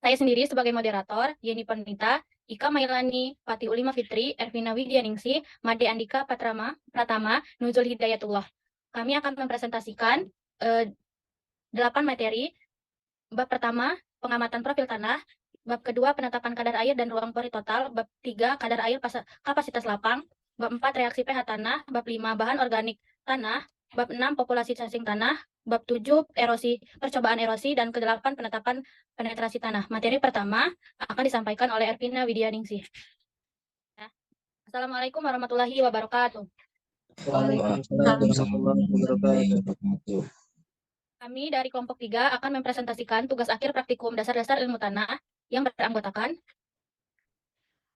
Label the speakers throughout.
Speaker 1: Saya sendiri sebagai moderator, Yeni Pernita, Ika Mailani, Pati Ulima Fitri, Ervina Widianingsi, Made Andika Pratama, Nuzul Hidayatullah. Kami akan mempresentasikan 8 materi. Bab pertama, pengamatan profil tanah. Bab kedua, penetapan kadar air dan ruang pori total. Bab 3, kadar air kapasitas lapang. Bab 4, reaksi pH tanah. Bab 5, bahan organik tanah. Bab 6, populasi cacing tanah. Bab 7, percobaan erosi. Dan ke-8, penetapan penetrasi tanah. Materi pertama akan disampaikan oleh Ervina Widianingsih. Assalamualaikum warahmatullahi wabarakatuh.
Speaker 2: Waalaikumsalam warahmatullahi wabarakatuh.
Speaker 1: Kami dari kelompok 3 akan mempresentasikan tugas akhir praktikum dasar-dasar ilmu tanah yang beranggotakan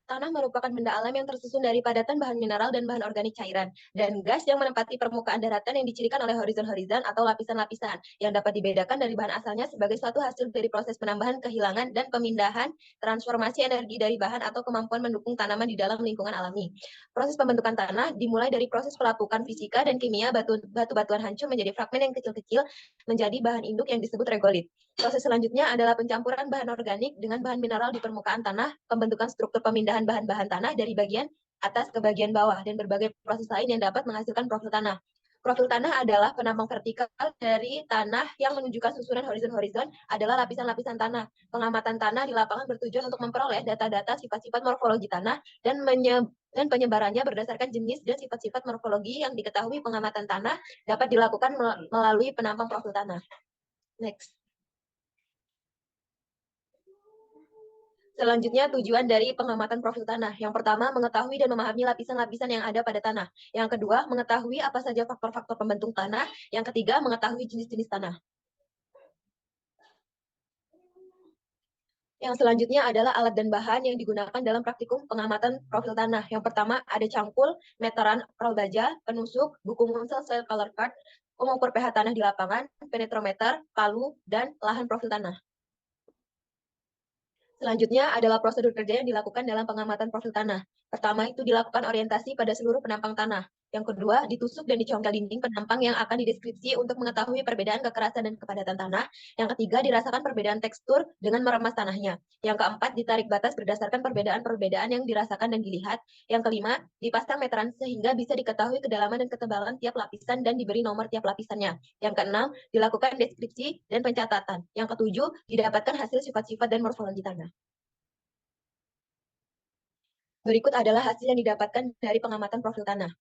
Speaker 3: tanah merupakan benda alam yang tersusun dari padatan bahan mineral dan bahan organik cairan, dan gas yang menempati permukaan daratan yang dicirikan oleh horizon-horizon atau lapisan-lapisan, yang dapat dibedakan dari bahan asalnya sebagai suatu hasil dari proses penambahan, kehilangan, dan pemindahan transformasi energi dari bahan atau kemampuan mendukung tanaman di dalam lingkungan alami. Proses pembentukan tanah dimulai dari proses pelapukan fisika dan kimia batu-batuan hancur menjadi fragmen yang kecil-kecil menjadi bahan induk yang disebut regolit. Proses selanjutnya adalah pencampuran bahan organik dengan bahan mineral di permukaan tanah, pembentukan struktur pemindahan bahan-bahan tanah dari bagian atas ke bagian bawah, dan berbagai proses lain yang dapat menghasilkan profil tanah. Profil tanah adalah penampang vertikal dari tanah yang menunjukkan susunan horizon-horizon adalah lapisan-lapisan tanah. Pengamatan tanah di lapangan bertujuan untuk memperoleh data-data sifat-sifat morfologi tanah dan penyebarannya berdasarkan jenis dan sifat-sifat morfologi yang diketahui. Pengamatan tanah dapat dilakukan melalui penampang profil tanah. Next. Selanjutnya, tujuan dari pengamatan profil tanah. Yang pertama, mengetahui dan memahami lapisan-lapisan yang ada pada tanah. Yang kedua, mengetahui apa saja faktor-faktor pembentuk tanah. Yang ketiga, mengetahui jenis-jenis tanah. Yang selanjutnya adalah alat dan bahan yang digunakan dalam praktikum pengamatan profil tanah. Yang pertama, ada cangkul, meteran oral baja, penusuk, buku Munsell soil color card, pengukur pH tanah di lapangan, penetrometer, palu, dan lahan profil tanah. Selanjutnya adalah prosedur kerja yang dilakukan dalam pengamatan profil tanah. Pertama, itu dilakukan orientasi pada seluruh penampang tanah. Yang kedua, ditusuk dan dicongkel dinding penampang yang akan dideskripsi untuk mengetahui perbedaan kekerasan dan kepadatan tanah. Yang ketiga, dirasakan perbedaan tekstur dengan meremas tanahnya. Yang keempat, ditarik batas berdasarkan perbedaan-perbedaan yang dirasakan dan dilihat. Yang kelima, dipasang meteran sehingga bisa diketahui kedalaman dan ketebalan tiap lapisan dan diberi nomor tiap lapisannya. Yang keenam, dilakukan deskripsi dan pencatatan. Yang ketujuh, didapatkan hasil sifat-sifat dan morfologi tanah. Berikut adalah hasil yang didapatkan dari pengamatan profil tanah.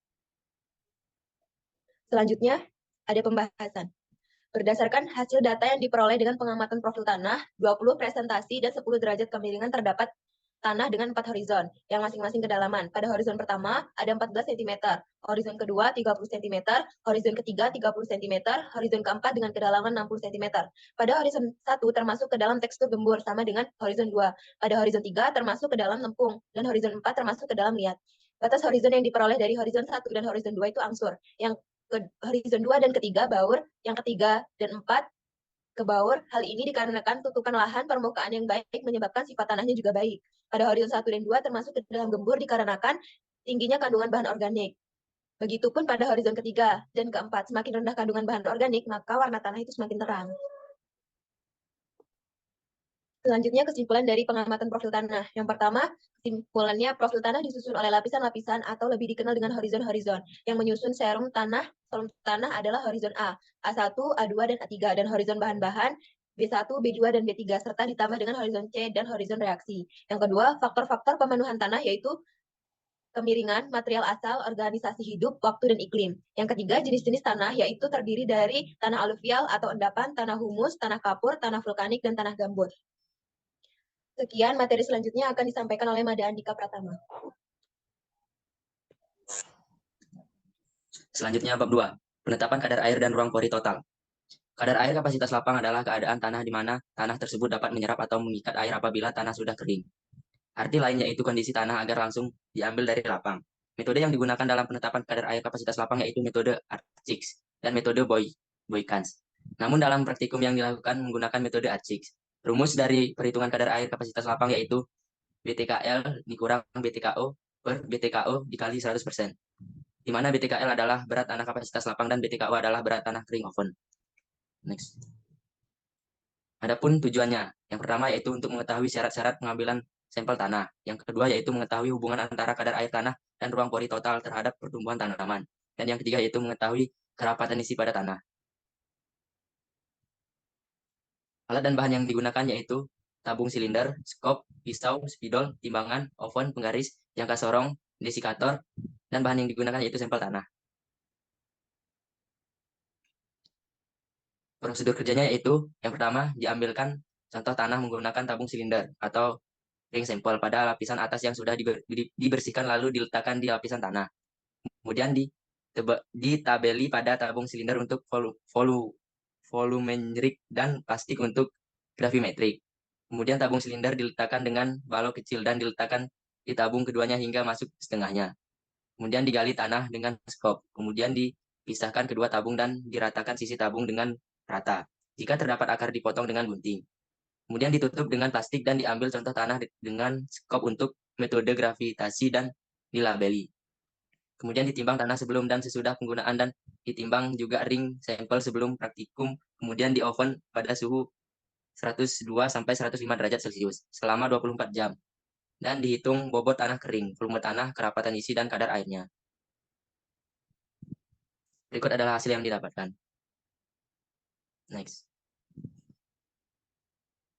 Speaker 3: Selanjutnya, ada pembahasan. Berdasarkan hasil data yang diperoleh dengan pengamatan profil tanah, 20 presentasi dan 10 derajat kemiringan terdapat tanah dengan 4 horizon, yang masing-masing kedalaman. Pada horizon pertama, ada 14 cm, horizon kedua 30 cm, horizon ketiga 30 cm, horizon keempat dengan kedalaman 60 cm. Pada horizon 1 termasuk ke dalam tekstur gembur sama dengan horizon 2. Pada horizon 3 termasuk ke dalam lempung, dan horizon 4 termasuk ke dalam liat. Batas horizon yang diperoleh dari horizon 1 dan horizon 2 itu angsur. Yang horizon 2 dan ketiga baur, yang ketiga dan 4 ke baur. Hal ini dikarenakan tutupan lahan permukaan yang baik menyebabkan sifat tanahnya juga baik. Pada horizon 1 dan 2 termasuk ke dalam gembur dikarenakan tingginya kandungan bahan organik. Begitupun pada horizon ketiga dan keempat, semakin rendah kandungan bahan organik, maka warna tanah itu semakin terang. Selanjutnya, kesimpulan dari pengamatan profil tanah. Yang pertama, kesimpulannya profil tanah disusun oleh lapisan-lapisan atau lebih dikenal dengan horizon-horizon. Yang menyusun serum tanah adalah horizon A, A1, A2, dan A3, dan horizon bahan-bahan B1, B2, dan B3, serta ditambah dengan horizon C dan horizon reaksi. Yang kedua, faktor-faktor pemenuhan tanah yaitu kemiringan, material asal, organisasi hidup, waktu, dan iklim. Yang ketiga, jenis-jenis tanah yaitu terdiri dari tanah aluvial atau endapan, tanah humus, tanah kapur, tanah vulkanik, dan tanah gambut. Sekian, materi selanjutnya akan disampaikan oleh Made Andika Pratama.
Speaker 2: Selanjutnya bab 2, penetapan kadar air dan ruang pori total. Kadar air kapasitas lapang adalah keadaan tanah di mana tanah tersebut dapat menyerap atau mengikat air apabila tanah sudah kering. Arti lain yaitu kondisi tanah agar langsung diambil dari lapang. Metode yang digunakan dalam penetapan kadar air kapasitas lapang yaitu metode Archix dan metode Boykans. Namun dalam praktikum yang dilakukan menggunakan metode Archix. Rumus dari perhitungan kadar air kapasitas lapang yaitu BTKL dikurang BTKO per BTKO dikali 100%. Di mana BTKL adalah berat tanah kapasitas lapang dan BTKO adalah berat tanah kering oven. Next. Adapun tujuannya, yang pertama yaitu untuk mengetahui syarat-syarat pengambilan sampel tanah. Yang kedua yaitu mengetahui hubungan antara kadar air tanah dan ruang pori total terhadap pertumbuhan tanaman. Dan yang ketiga yaitu mengetahui kerapatan isi pada tanah. Alat dan bahan yang digunakan yaitu tabung silinder, skop, pisau, spidol, timbangan, oven, penggaris, jangka sorong, desikator, dan bahan yang digunakan yaitu sampel tanah. Prosedur kerjanya yaitu yang pertama diambilkan contoh tanah menggunakan tabung silinder atau ring sampel pada lapisan atas yang sudah dibersihkan lalu diletakkan di lapisan tanah. Kemudian ditabeli pada tabung silinder untuk volumetrik dan plastik untuk gravimetrik. Kemudian tabung silinder diletakkan dengan balok kecil dan diletakkan di tabung keduanya hingga masuk setengahnya. Kemudian digali tanah dengan skop. Kemudian dipisahkan kedua tabung dan diratakan sisi tabung dengan rata. Jika terdapat akar dipotong dengan gunting. Kemudian ditutup dengan plastik dan diambil contoh tanah dengan skop untuk metode gravitasi dan dilabeli. Kemudian ditimbang tanah sebelum dan sesudah penggunaan dan ditimbang juga ring sampel sebelum praktikum. Kemudian di oven pada suhu 102 sampai 105 derajat Celcius selama 24 jam. Dan dihitung bobot tanah kering, volume tanah, kerapatan isi, dan kadar airnya. Berikut adalah hasil yang didapatkan. Next.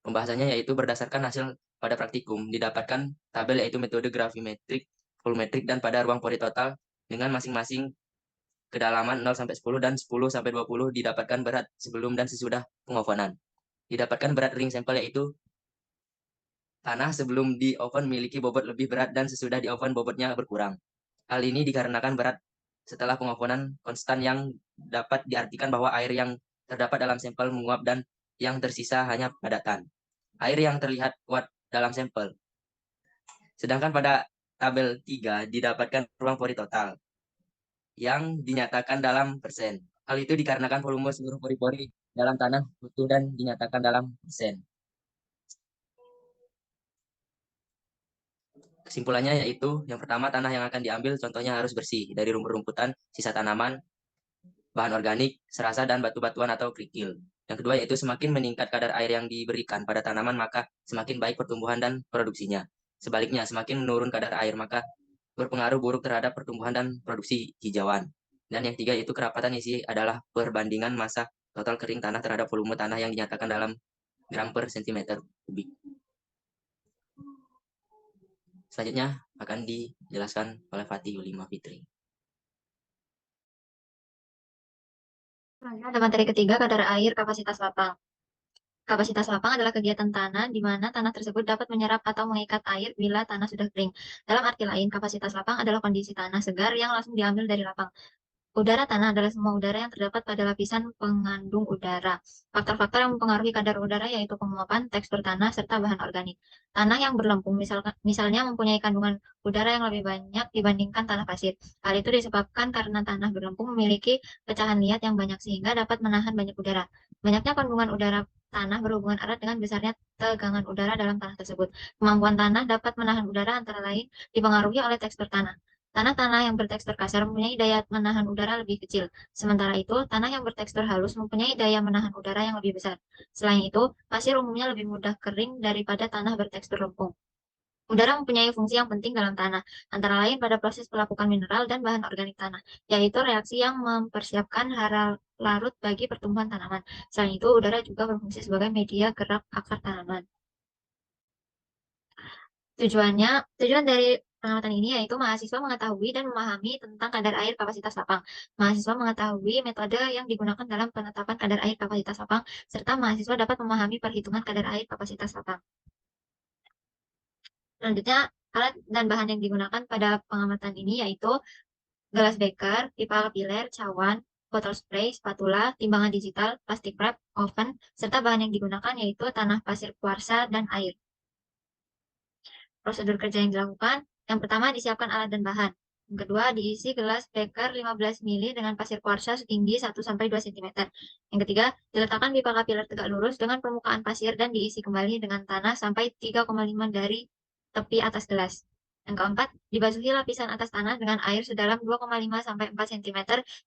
Speaker 2: Pembahasannya yaitu berdasarkan hasil pada praktikum, didapatkan tabel yaitu metode gravimetrik, volumetrik, dan pada ruang pori total dengan masing-masing kedalaman 0 sampai 10 dan 10 sampai 20 didapatkan berat sebelum dan sesudah pengovenan. Didapatkan berat ring sampel yaitu tanah sebelum di oven memiliki bobot lebih berat dan sesudah di oven bobotnya berkurang. Hal ini dikarenakan berat setelah pengovenan konstan yang dapat diartikan bahwa air yang terdapat dalam sampel menguap dan yang tersisa hanya padatan. Air yang terlihat kuat dalam sampel. Sedangkan pada tabel 3 didapatkan ruang pori total yang dinyatakan dalam persen. Hal itu dikarenakan volume seluruh pori-pori dalam tanah utuh dan dinyatakan dalam persen. Kesimpulannya yaitu yang pertama tanah yang akan diambil contohnya harus bersih dari rumput-rumputan, sisa tanaman, bahan organik, serasa dan batu-batuan atau kerikil. Yang kedua yaitu semakin meningkat kadar air yang diberikan pada tanaman maka semakin baik pertumbuhan dan produksinya. Sebaliknya semakin menurun kadar air maka berpengaruh buruk terhadap pertumbuhan dan produksi hijauan. Dan yang tiga yaitu kerapatan isi adalah perbandingan massa total kering tanah terhadap volume tanah yang dinyatakan dalam gram per sentimeter kubik. Selanjutnya akan dijelaskan oleh Fatih Yulima Fitri.
Speaker 4: Ada materi ketiga, kadar air kapasitas lapang. Kapasitas lapang adalah kegiatan tanah di mana tanah tersebut dapat menyerap atau mengikat air bila tanah sudah kering. Dalam arti lain, kapasitas lapang adalah kondisi tanah segar yang langsung diambil dari lapang. Udara tanah adalah semua udara yang terdapat pada lapisan pengandung udara. Faktor-faktor yang mempengaruhi kadar udara yaitu penguapan, tekstur tanah, serta bahan organik. Tanah yang berlempung misalnya mempunyai kandungan udara yang lebih banyak dibandingkan tanah pasir. Hal itu disebabkan karena tanah berlempung memiliki pecahan liat yang banyak sehingga dapat menahan banyak udara. Banyaknya kandungan udara tanah berhubungan erat dengan besarnya tegangan udara dalam tanah tersebut. Kemampuan tanah dapat menahan udara antara lain dipengaruhi oleh tekstur tanah. Tanah-tanah yang bertekstur kasar mempunyai daya menahan udara lebih kecil. Sementara itu, tanah yang bertekstur halus mempunyai daya menahan udara yang lebih besar. Selain itu, pasir umumnya lebih mudah kering daripada tanah bertekstur lempung. Udara mempunyai fungsi yang penting dalam tanah, antara lain pada proses pelapukan mineral dan bahan organik tanah, yaitu reaksi yang mempersiapkan hara larut bagi pertumbuhan tanaman. Selain itu, udara juga berfungsi sebagai media gerak akar tanaman. Tujuan dari pengamatan ini yaitu mahasiswa mengetahui dan memahami tentang kadar air kapasitas lapang. Mahasiswa mengetahui metode yang digunakan dalam penetapan kadar air kapasitas lapang, serta mahasiswa dapat memahami perhitungan kadar air kapasitas lapang. Selanjutnya, alat dan bahan yang digunakan pada pengamatan ini yaitu gelas beker, pipa kapiler, cawan, botol spray, spatula, timbangan digital, plastik wrap, oven, serta bahan yang digunakan yaitu tanah pasir kuarsa dan air. Prosedur kerja yang dilakukan, yang pertama disiapkan alat dan bahan. Yang kedua, diisi gelas beker 15 ml dengan pasir kuarsa setinggi 1-2 cm. Yang ketiga, diletakkan pipa kapiler tegak lurus dengan permukaan pasir dan diisi kembali dengan tanah sampai 3,5 dari tepi atas gelas. Yang keempat, dibasuhi lapisan atas tanah dengan air sedalam 2,5-4 cm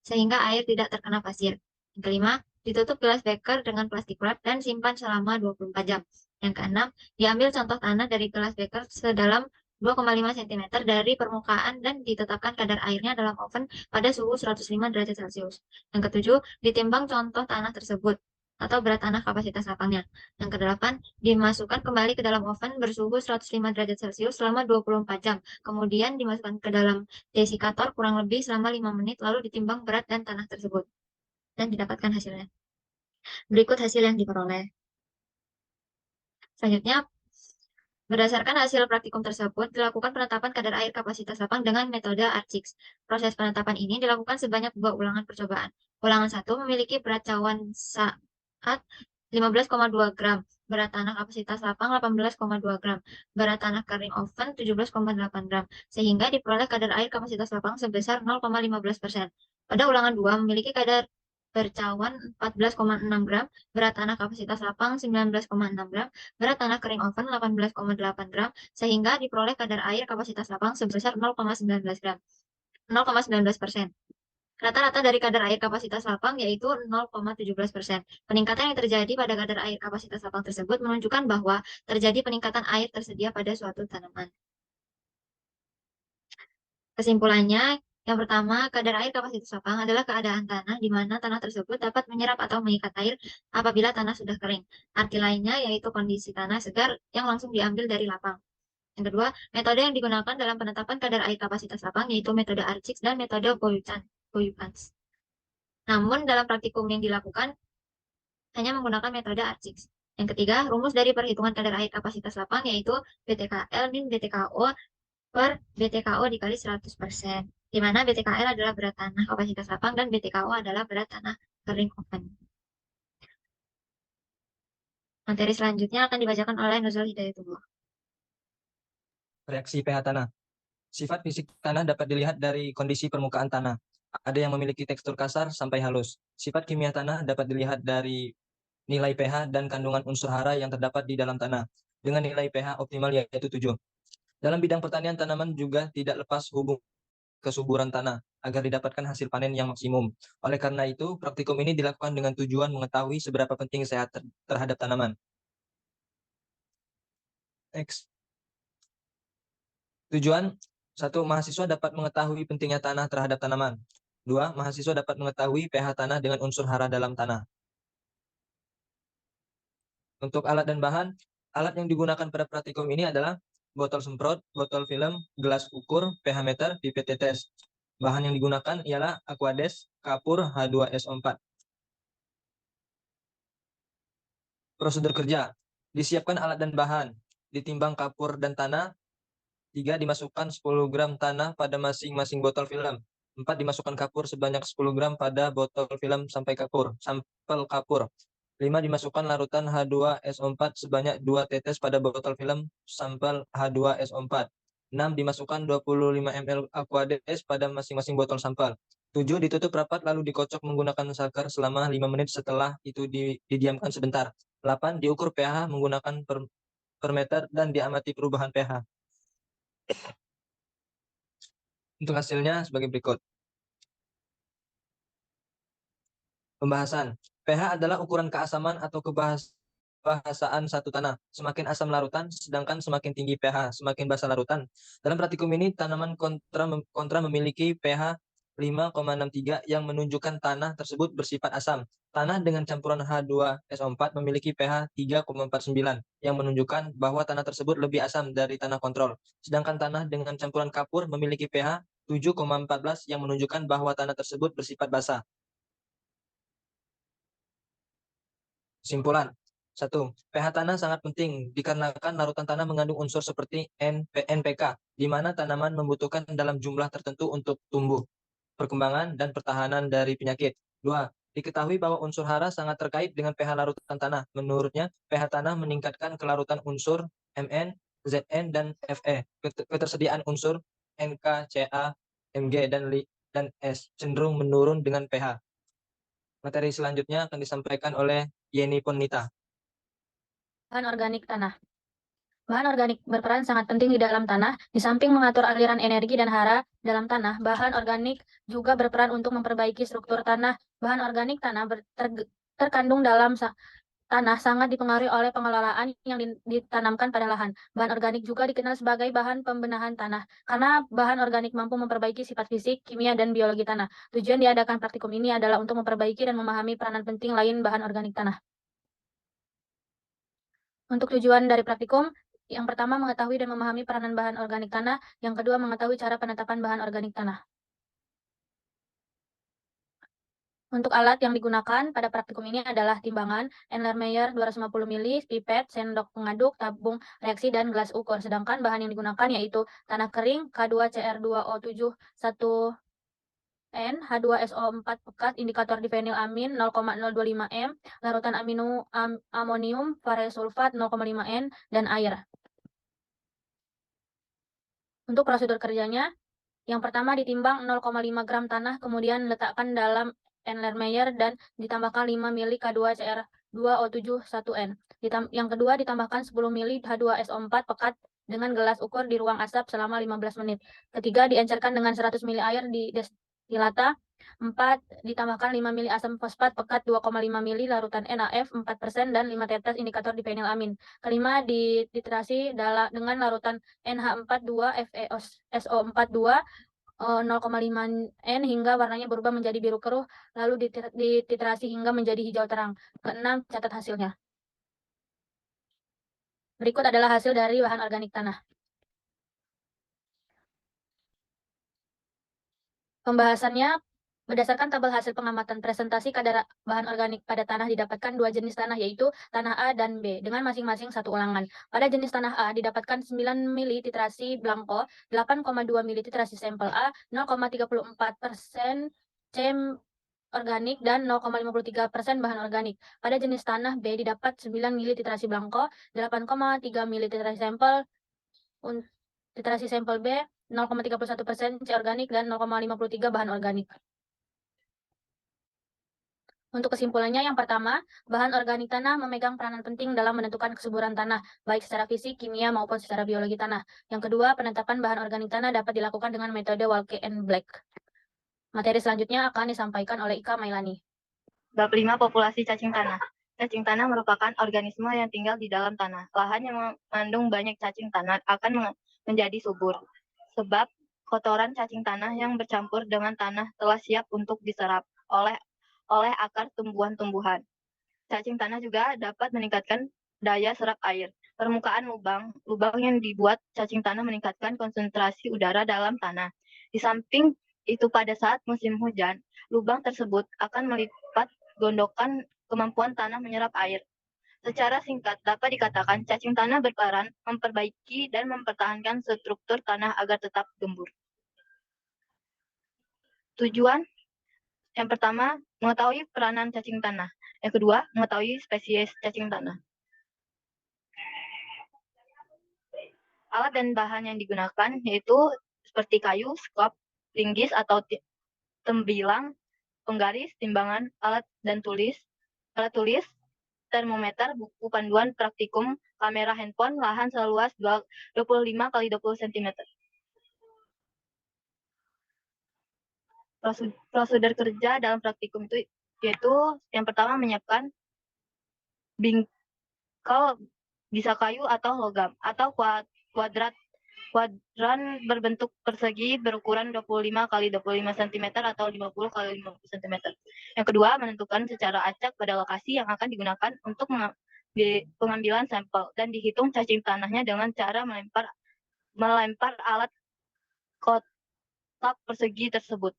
Speaker 4: sehingga air tidak terkena pasir. Yang kelima, Ditutup gelas beker dengan plastik wrap dan simpan selama 24 jam. Yang keenam, diambil contoh tanah dari gelas beker sedalam 2,5 cm dari permukaan dan ditetapkan kadar airnya dalam oven pada suhu 105 derajat Celcius. Yang ketujuh, ditimbang contoh tanah tersebut atau berat tanah kapasitas lapangnya. Yang kedelapan, dimasukkan kembali ke dalam oven bersuhu 105 derajat Celcius selama 24 jam. Kemudian dimasukkan ke dalam desikator kurang lebih selama 5 menit, lalu ditimbang berat dan tanah tersebut. Dan didapatkan hasilnya. Berikut hasil yang diperoleh. Selanjutnya, berdasarkan hasil praktikum tersebut, dilakukan penetapan kadar air kapasitas lapang dengan metode ARCIX. Proses penetapan ini dilakukan sebanyak 2 ulangan percobaan. Ulangan 1 memiliki berat cawan saat 15,2 gram, berat tanah kapasitas lapang 18,2 gram, berat tanah kering oven 17,8 gram, sehingga diperoleh kadar air kapasitas lapang sebesar 0,15%. Pada ulangan 2 memiliki kadar bercawan 14,6 gram, berat tanah kapasitas lapang 19,6 gram, berat tanah kering oven 18,8 gram, sehingga diperoleh kadar air kapasitas lapang sebesar 0,19 gram. 0,19%. Rata-rata dari kadar air kapasitas lapang yaitu 0,17%. Peningkatan yang terjadi pada kadar air kapasitas lapang tersebut menunjukkan bahwa terjadi peningkatan air tersedia pada suatu tanaman. Kesimpulannya, yang pertama, kadar air kapasitas lapang adalah keadaan tanah di mana tanah tersebut dapat menyerap atau mengikat air apabila tanah sudah kering. Arti lainnya yaitu kondisi tanah segar yang langsung diambil dari lapang. Yang kedua, metode yang digunakan dalam penetapan kadar air kapasitas lapang yaitu metode ARCIX dan metode Boyukans. Namun, dalam praktikum yang dilakukan hanya menggunakan metode ARCIX. Yang ketiga, rumus dari perhitungan kadar air kapasitas lapang yaitu BTKL min BTKO per BTKO dikali 100%, di mana BTKL adalah berat tanah kapasitas lapang dan BTKO adalah berat tanah kering oven. Materi selanjutnya akan dibacakan oleh Nuzul Hidayatullah.
Speaker 5: Reaksi pH tanah. Sifat fisik tanah dapat dilihat dari kondisi permukaan tanah. Ada yang memiliki tekstur kasar sampai halus. Sifat kimia tanah dapat dilihat dari nilai pH dan kandungan unsur hara yang terdapat di dalam tanah, dengan nilai pH optimal yaitu 7. Dalam bidang pertanian, tanaman juga tidak lepas hubung kesuburan tanah agar didapatkan hasil panen yang maksimum. Oleh karena itu, praktikum ini dilakukan dengan tujuan mengetahui seberapa penting sehat terhadap tanaman. Next. Tujuan 1. Mahasiswa dapat mengetahui pentingnya tanah terhadap tanaman. 2. Mahasiswa dapat mengetahui pH tanah dengan unsur hara dalam tanah. Untuk alat dan bahan, alat yang digunakan pada praktikum ini adalah botol semprot, botol film, gelas ukur, pH meter, pipet tetes. Bahan yang digunakan ialah Aquades, kapur, H2SO4. Prosedur kerja. Disiapkan alat dan bahan. Ditimbang kapur dan tanah. 3. Dimasukkan 10 gram tanah pada masing-masing botol film. 4. Dimasukkan kapur sebanyak 10 gram pada botol film sampel kapur. 5. Dimasukkan larutan H2SO4 sebanyak 2 tetes pada botol film sampel H2SO4. 6. Dimasukkan 25 ml Aquades pada masing-masing botol sampel. 7. Ditutup rapat lalu dikocok menggunakan sakar selama 5 menit, setelah itu didiamkan sebentar. 8. Diukur pH menggunakan per meter dan diamati perubahan pH. Untuk hasilnya sebagai berikut. Pembahasan. pH adalah ukuran keasaman atau kebahasaan satu tanah. Semakin asam larutan, sedangkan semakin tinggi pH, semakin basa larutan. Dalam praktikum ini, tanaman kontra memiliki pH 5,63 yang menunjukkan tanah tersebut bersifat asam. Tanah dengan campuran H2SO4 memiliki pH 3,49 yang menunjukkan bahwa tanah tersebut lebih asam dari tanah kontrol. Sedangkan tanah dengan campuran kapur memiliki pH 7,14 yang menunjukkan bahwa tanah tersebut bersifat basa. Kesimpulan. 1. pH tanah sangat penting dikarenakan larutan tanah mengandung unsur seperti NPK, di mana tanaman membutuhkan dalam jumlah tertentu untuk tumbuh, perkembangan, dan pertahanan dari penyakit. 2. Diketahui bahwa unsur hara sangat terkait dengan pH larutan tanah. Menurutnya, pH tanah meningkatkan kelarutan unsur Mn, Zn, dan Fe. Ketersediaan unsur Nk, Ca, Mg, dan S cenderung menurun dengan pH. Materi selanjutnya akan disampaikan oleh Yeni Purnita.
Speaker 1: Bahan organik tanah. Bahan organik berperan sangat penting di dalam tanah. Di samping mengatur aliran energi dan hara dalam tanah, bahan organik juga berperan untuk memperbaiki struktur tanah. Bahan organik tanah terkandung dalam tanah sangat dipengaruhi oleh pengelolaan yang ditanamkan pada lahan. Bahan organik juga dikenal sebagai bahan pembenahan tanah, karena bahan organik mampu memperbaiki sifat fisik, kimia, dan biologi tanah. Tujuan diadakan praktikum ini adalah untuk memperbaiki dan memahami peranan penting lain bahan organik tanah. Untuk tujuan dari praktikum, yang pertama mengetahui dan memahami peranan bahan organik tanah, yang kedua mengetahui cara penetapan bahan organik tanah. Untuk alat yang digunakan pada praktikum ini adalah timbangan, Erlenmeyer 250 ml, pipet, sendok pengaduk, tabung reaksi, dan gelas ukur. Sedangkan bahan yang digunakan yaitu tanah kering, K2CR2O7 1N, H2SO4 pekat, indikator difenilamin 0,025 m, larutan amonium varesulfat 0,5 n, dan air. Untuk prosedur kerjanya, yang pertama ditimbang 0,5 gram tanah, kemudian letakkan dalam Erlenmeyer dan ditambahkan 5 ml K2CR2O7 1N. Yang kedua ditambahkan 10 ml H2SO4 pekat dengan gelas ukur di ruang asap selama 15 menit. Ketiga, diencerkan dengan 100 ml air di destilata. 4. Ditambahkan 5 ml asam fosfat pekat 2,5 ml larutan NaF 4% dan 5 tetes indikator difenilamin. Kelima, dititrasi dengan larutan NH42 FeSO42 0,5 N hingga warnanya berubah menjadi biru keruh, lalu dititrasi hingga menjadi hijau terang. Keenam, catat hasilnya. Berikut adalah hasil dari bahan organik tanah. Pembahasannya, berdasarkan tabel hasil pengamatan presentasi kadar bahan organik pada tanah didapatkan dua jenis tanah, yaitu tanah A dan B, dengan masing-masing satu ulangan. Pada jenis tanah A didapatkan 9 ml titrasi blanko, 8,2 ml titrasi sampel A, 0,34% C organik, dan 0,53% bahan organik. Pada jenis tanah B didapat 9 ml titrasi blanko, 8,3 ml titrasi sampel, titrasi sampel B 0,31% C organik, dan 0,53 bahan organik. Untuk kesimpulannya, yang pertama, bahan organik tanah memegang peranan penting dalam menentukan kesuburan tanah, baik secara fisik, kimia, maupun secara biologi tanah. Yang kedua, penetapan bahan organik tanah dapat dilakukan dengan metode Walke and Black. Materi selanjutnya akan disampaikan oleh Ika Mailani.
Speaker 6: Bab 5, populasi cacing tanah. Cacing tanah merupakan organisme yang tinggal di dalam tanah. Lahan yang mengandung banyak cacing tanah akan menjadi subur, sebab kotoran cacing tanah yang bercampur dengan tanah telah siap untuk diserap oleh akar tumbuhan-tumbuhan. Cacing tanah juga dapat meningkatkan daya serap air. Permukaan lubang yang dibuat cacing tanah meningkatkan konsentrasi udara dalam tanah. Di samping itu, pada saat musim hujan, lubang tersebut akan melipat gandakan kemampuan tanah menyerap air. Secara singkat, dapat dikatakan cacing tanah berperan memperbaiki dan mempertahankan struktur tanah agar tetap gembur. Tujuan yang pertama, mengetahui peranan cacing tanah. Yang kedua, mengetahui spesies cacing tanah. Alat dan bahan yang digunakan yaitu seperti kayu, skop, linggis atau tembilang, penggaris, timbangan, alat tulis, termometer, buku panduan praktikum, kamera handphone, lahan seluas 25 x 20 cm. Prosedur kerja dalam praktikum itu yaitu yang pertama menyiapkan bingkel, bisa kayu atau logam, atau kuadran berbentuk persegi berukuran 25 x 25 cm atau 50 x 50 cm. Yang kedua, menentukan secara acak pada lokasi yang akan digunakan untuk pengambilan sampel dan dihitung cacing tanahnya dengan cara melempar alat kotak persegi tersebut.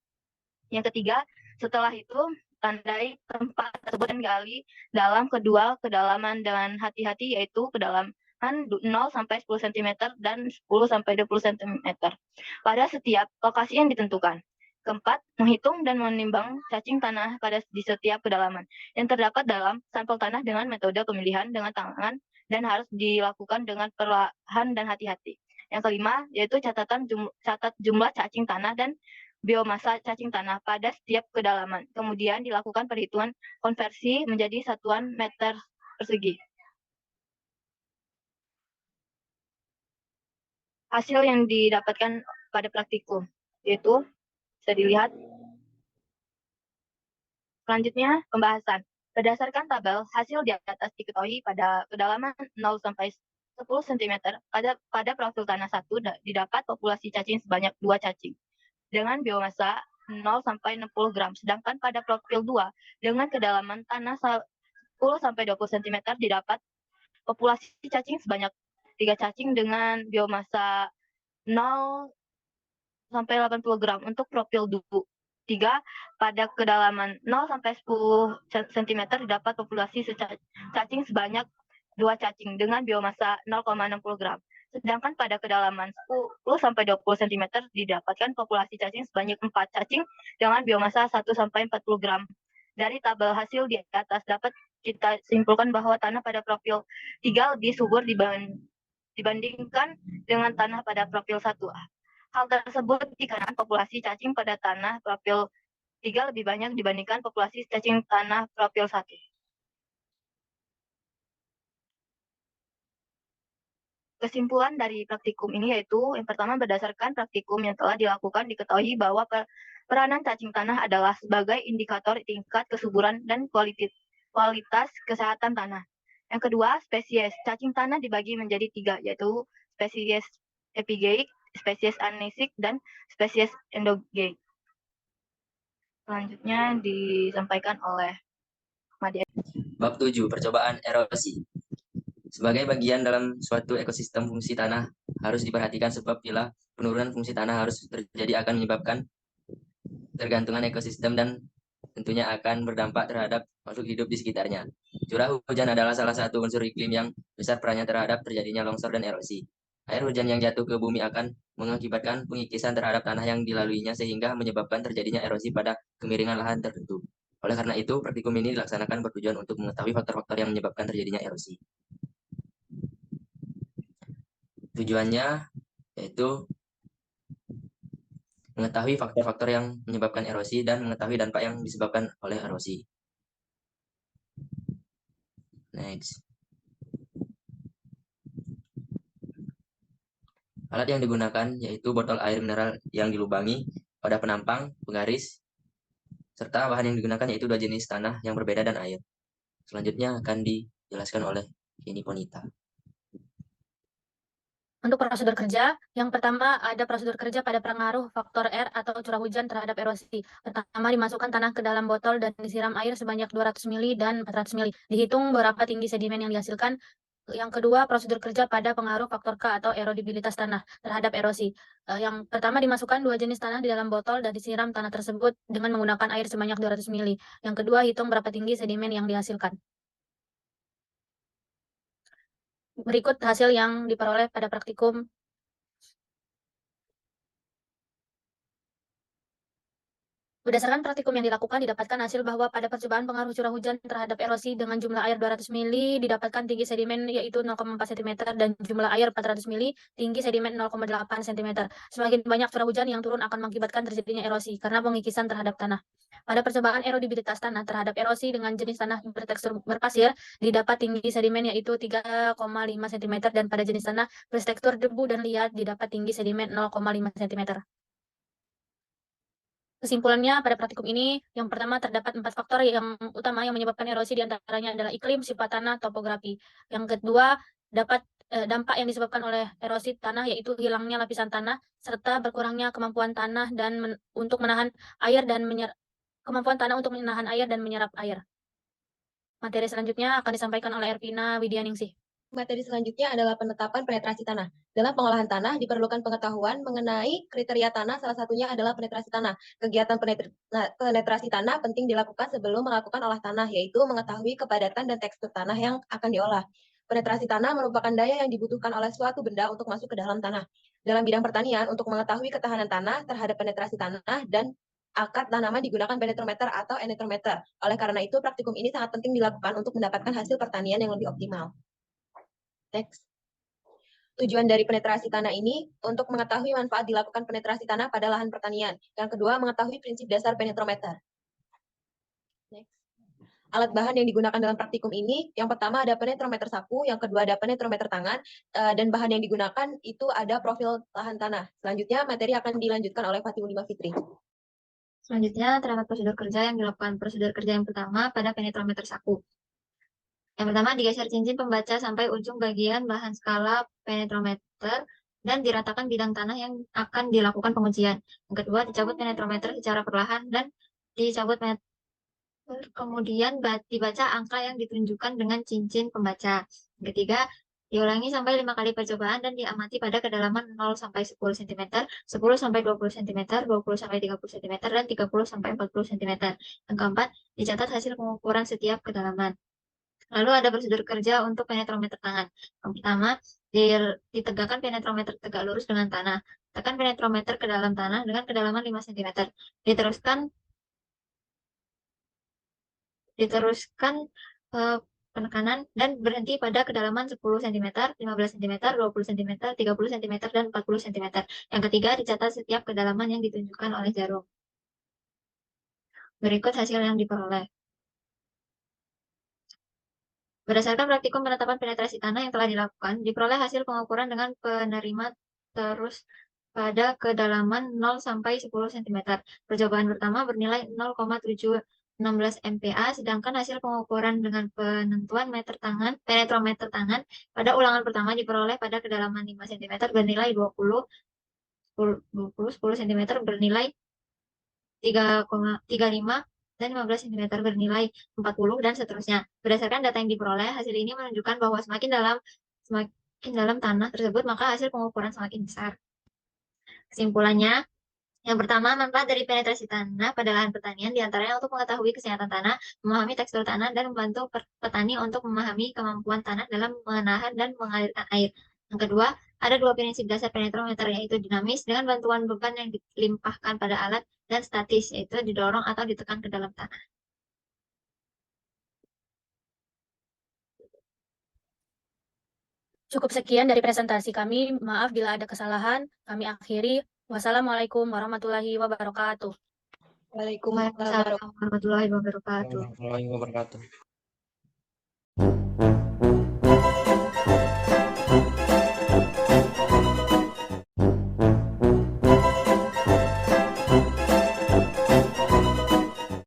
Speaker 6: Yang ketiga, setelah itu tandai tempat tersebut dan gali dalam kedalaman dengan hati-hati, yaitu kedalaman 0 sampai 10 cm dan 10 sampai 20 cm pada setiap lokasi yang ditentukan. Keempat, menghitung dan menimbang cacing tanah di setiap kedalaman yang terdapat dalam sampel tanah dengan metode pemilihan dengan tangan dan harus dilakukan dengan perlahan dan hati-hati. Yang kelima, yaitu catat jumlah cacing tanah dan biomasa cacing tanah pada setiap kedalaman. Kemudian dilakukan perhitungan konversi menjadi satuan meter persegi. Hasil yang didapatkan pada praktikum yaitu bisa dilihat. Selanjutnya, pembahasan. Berdasarkan tabel, hasil di atas diketahui pada kedalaman 0 sampai 10 cm pada profil tanah 1 didapat populasi cacing sebanyak 2 cacing dengan biomasa 0 sampai 60 gram. Sedangkan pada profil 2 dengan kedalaman tanah 10 sampai 20 cm didapat populasi cacing sebanyak 3 cacing dengan biomasa 0 sampai 80 gram. Untuk profil 3 pada kedalaman 0 sampai 10 cm didapat populasi cacing sebanyak 2 cacing dengan biomasa 0,60 gram. Sedangkan pada kedalaman 10 sampai 20 cm didapatkan populasi cacing sebanyak 4 cacing dengan biomasa 1 sampai 40 gram. Dari tabel hasil di atas dapat kita simpulkan bahwa tanah pada profil 3 lebih subur dibandingkan dengan tanah pada profil 1. Hal tersebut dikarenakan populasi cacing pada tanah profil 3 lebih banyak dibandingkan populasi cacing tanah profil 1. Kesimpulan dari praktikum ini yaitu, yang pertama, berdasarkan praktikum yang telah dilakukan diketahui bahwa peranan cacing tanah adalah sebagai indikator tingkat kesuburan dan kualitas kesehatan tanah. Yang kedua, spesies cacing tanah dibagi menjadi 3, yaitu spesies epigeik, spesies anisik, dan spesies endogeik. Selanjutnya disampaikan oleh Madia.
Speaker 2: Bab 7. Percobaan erosi. Sebagai bagian dalam suatu ekosistem, fungsi tanah harus diperhatikan sebab bila penurunan fungsi tanah harus terjadi akan menyebabkan tergantungan ekosistem dan tentunya akan berdampak terhadap makhluk hidup di sekitarnya. Curah hujan adalah salah satu unsur iklim yang besar perannya terhadap terjadinya longsor dan erosi. Air hujan yang jatuh ke bumi akan mengakibatkan pengikisan terhadap tanah yang dilaluinya sehingga menyebabkan terjadinya erosi pada kemiringan lahan tertentu. Oleh karena itu, praktikum ini dilaksanakan bertujuan untuk mengetahui faktor-faktor yang menyebabkan terjadinya erosi. Tujuannya yaitu mengetahui faktor-faktor yang menyebabkan erosi dan mengetahui dampak yang disebabkan oleh erosi. Next. Alat yang digunakan yaitu botol air mineral yang dilubangi, wadah penampang, penggaris, serta bahan yang digunakan yaitu 2 jenis tanah yang berbeda dan air. Selanjutnya akan dijelaskan oleh Yeni Ponita.
Speaker 1: Untuk prosedur kerja, yang pertama ada prosedur kerja pada pengaruh faktor R atau curah hujan terhadap erosi. Pertama, dimasukkan tanah ke dalam botol dan disiram air sebanyak 200 ml dan 400 ml. Dihitung berapa tinggi sedimen yang dihasilkan. Yang kedua, prosedur kerja pada pengaruh faktor K atau erodibilitas tanah terhadap erosi. Yang pertama, dimasukkan 2 jenis tanah di dalam botol dan disiram tanah tersebut dengan menggunakan air sebanyak 200 ml. Yang kedua, hitung berapa tinggi sedimen yang dihasilkan. Berikut hasil yang diperoleh pada praktikum. Berdasarkan praktikum yang dilakukan, didapatkan hasil bahwa pada percobaan pengaruh curah hujan terhadap erosi dengan jumlah air 200 ml didapatkan tinggi sedimen yaitu 0,4 cm dan jumlah air 400 ml tinggi sedimen 0,8 cm. Semakin banyak curah hujan yang turun akan mengakibatkan terjadinya erosi karena pengikisan terhadap tanah. Pada percobaan erodibilitas tanah terhadap erosi dengan jenis tanah bertekstur berpasir, didapat tinggi sedimen yaitu 3,5 cm dan pada jenis tanah bertekstur debu dan liat didapat tinggi sedimen 0,5 cm. Kesimpulannya pada praktikum ini, yang pertama terdapat 4 faktor yang utama yang menyebabkan erosi, diantaranya adalah iklim, sifat tanah, topografi. Yang kedua, dapat dampak yang disebabkan oleh erosi tanah yaitu hilangnya lapisan tanah serta berkurangnya kemampuan tanah dan untuk menahan air dan menyerap air. Materi selanjutnya akan disampaikan oleh Ervina Widianingsih.
Speaker 3: Materi selanjutnya adalah penetapan penetrasi tanah. Dalam pengolahan tanah diperlukan pengetahuan mengenai kriteria tanah, salah satunya adalah penetrasi tanah. Kegiatan penetrasi tanah penting dilakukan sebelum melakukan olah tanah, yaitu mengetahui kepadatan dan tekstur tanah yang akan diolah. Penetrasi tanah merupakan daya yang dibutuhkan oleh suatu benda untuk masuk ke dalam tanah. Dalam bidang pertanian, untuk mengetahui ketahanan tanah terhadap penetrasi tanah dan akar tanaman digunakan penetrometer atau enetrometer. Oleh karena itu, praktikum ini sangat penting dilakukan untuk mendapatkan hasil pertanian yang lebih optimal. Next. Tujuan dari penetrasi tanah ini untuk mengetahui manfaat dilakukan penetrasi tanah pada lahan pertanian. Yang kedua, mengetahui prinsip dasar penetrometer. Next. Alat bahan yang digunakan dalam praktikum ini, yang pertama ada penetrometer sapu, yang kedua ada penetrometer tangan, dan bahan yang digunakan itu ada profil lahan tanah. Selanjutnya, materi akan dilanjutkan oleh Fatimulima Fitri.
Speaker 4: Selanjutnya, terdapat prosedur kerja yang dilakukan. Prosedur kerja yang pertama pada penetrometer saku. Yang pertama, digeser cincin pembaca sampai ujung bagian bahan skala penetrometer dan diratakan bidang tanah yang akan dilakukan pengujian. Yang kedua, dicabut penetrometer secara perlahan dan dicabut kemudian dibaca angka yang ditunjukkan dengan cincin pembaca. Yang ketiga, diulangi sampai 5 kali percobaan dan diamati pada kedalaman 0 sampai 10 cm, 10 sampai 20 cm, 20 sampai 30 cm, dan 30 sampai 40 cm. Yang keempat, dicatat hasil pengukuran setiap kedalaman. Lalu ada prosedur kerja untuk penetrometer tangan. Yang pertama, ditegakkan penetrometer tegak lurus dengan tanah. Tekan penetrometer ke dalam tanah dengan kedalaman 5 cm. Diteruskan penekanan dan berhenti pada kedalaman 10 cm, 15 cm, 20 cm, 30 cm, dan 40 cm. Yang ketiga, dicatat setiap kedalaman yang ditunjukkan oleh jarum. Berikut hasil yang diperoleh. Berdasarkan praktikum penetapan penetrasi tanah yang telah dilakukan, diperoleh hasil pengukuran dengan penerima terus pada kedalaman 0 sampai 10 cm. Percobaan pertama bernilai 0,716 MPa, sedangkan hasil pengukuran dengan penentuan penetrometer tangan pada ulangan pertama diperoleh pada kedalaman 5 cm bernilai 20, 10 cm bernilai 3,35 dan 15 cm bernilai 40 dan seterusnya. Berdasarkan data yang diperoleh, hasil ini menunjukkan bahwa semakin dalam tanah tersebut, maka hasil pengukuran semakin besar. Kesimpulannya, yang pertama, manfaat dari penetrasi tanah pada lahan pertanian diantaranya untuk mengetahui kesehatan tanah, memahami tekstur tanah, dan membantu petani untuk memahami kemampuan tanah dalam menahan dan mengalirkan air. Yang kedua, ada dua prinsip dasar penetrometer, yaitu dinamis dengan bantuan beban yang dilimpahkan pada alat, dan statis, yaitu didorong atau ditekan ke dalam tanah.
Speaker 1: Cukup sekian dari presentasi kami. Maaf bila ada kesalahan. Kami akhiri. Wassalamualaikum warahmatullahi wabarakatuh.
Speaker 3: Waalaikumsalam
Speaker 4: Waalaikumsalam warahmatullahi wabarakatuh.
Speaker 2: Warahmatullahi wabarakatuh.